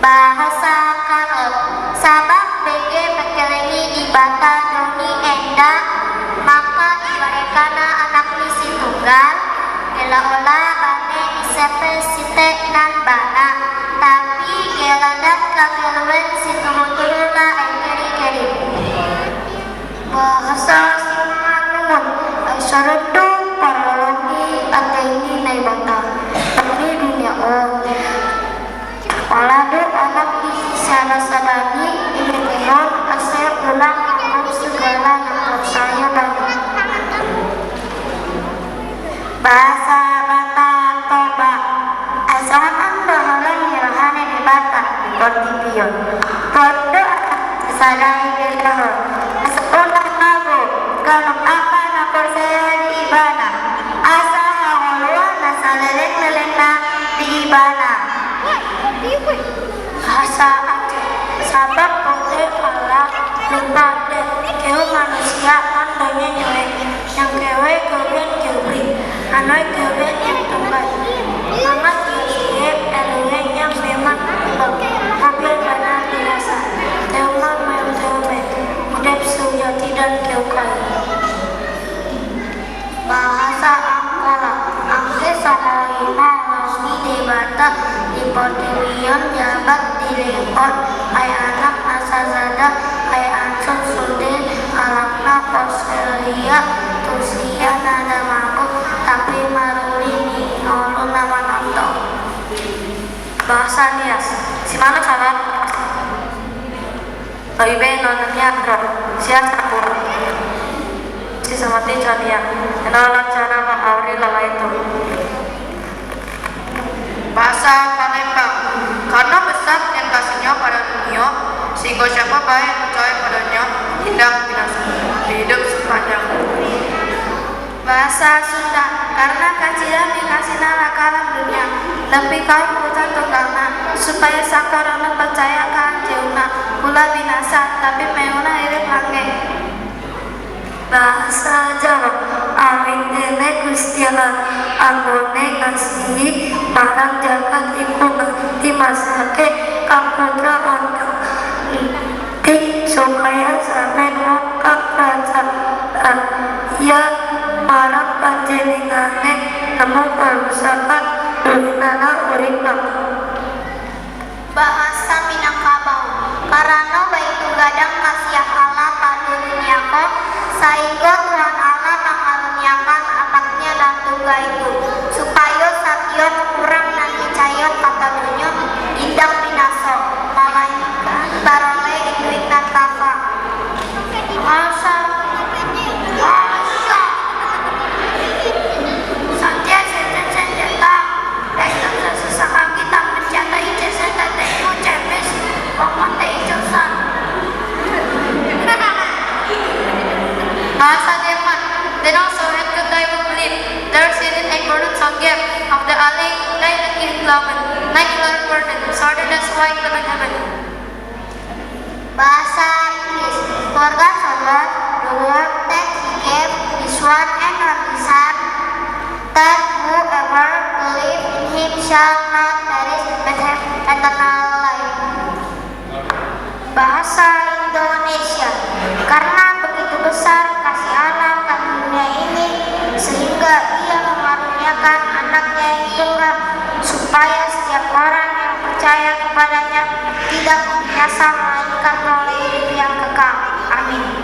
Bahasa Karot sabab BG bekelengi di bata doni enda maka ibarekana anak misi tunggal olah bane isepe site nan bana tapi geladat kagelwen situhutulula keri-keri. Bahasa Sumanun ay sarado paralagi ataini na ibata tapi dunia Walado anak sarasabani ibinihon asal ulang angkap segala yang saya banyak. Bahasa Bata Toba asangan anda halang hirahane di Bata di Portipion Porto sadai gelahor sekolah nago galong apa na persaya di Ibana asa hangoluan na saleleng-leleng na di Ibana. Bahasa Aceh sabab pote Allah lupa deh keu manusia mandanya nyuek yang kewe kewen keubri anoi kewen yang tempat mama siap eluwe yang memang mobil bana biasa teuma mem teume udep suyati dan keukai. Bahasa Angkola angke sahaina lasmi di Batak di Portipion jabat di Lepon ay anak nasazada ay ansur sude alakna Australia tusia nada mangkuk tapi maruli ni nolu nama nonton. Bahasa Nias si mana salat Oibe nonnya roh siap campur si samati calia enalan cara ma'auri lala itu. Bahasa Palembang karena besar yang kasihnya pada dunia sehingga siapa baik yang percaya padanya tidak binasa hidup sepanjang. Bahasa Sunda karena kacilan dikasih nalakalan dunia lebih kau putar tunggalna supaya sakarana percaya kan jeuna pula binasa tapi meuna hidup langge. Bahasa Jawa amin dene Gusti Allah anggone ngasihi marang jagat iku ngerti masake kang putra untuk tik supaya sampeyan wong kang percaya ya marang panjenengane nemu karusakan durinana uripna. Bahasa Minangkabau karena baik gadang kasiah Allah pada dunia kok sehingga Tuhan Allah mengaruniakan anaknya dan tunggal itu supaya sakion kurang dan dicayot kata dunia indah binaso malaikat barole ikuik dan kafa. Bahasa Satya senjata dan sesakan kita menjata ijazah dan teko cepes pemante ijazah. Bahasa Jerman then also had good I would believe there is an important subject of the alley like in Laman like learn burden sorted as white lemon heaven. Bahasa Inggris keluarga sahabat the word that he gave is one and only son that whoever believe in him shall not perish but have eternal life. Bahasa Indonesia karena begitu besar kasih Allah ke dunia ini sehingga ia mengaruniakan anaknya yang tunggal supaya setiap orang yang percaya kepadanya tidak binasa melainkan oleh hidup yang kekal. Amin.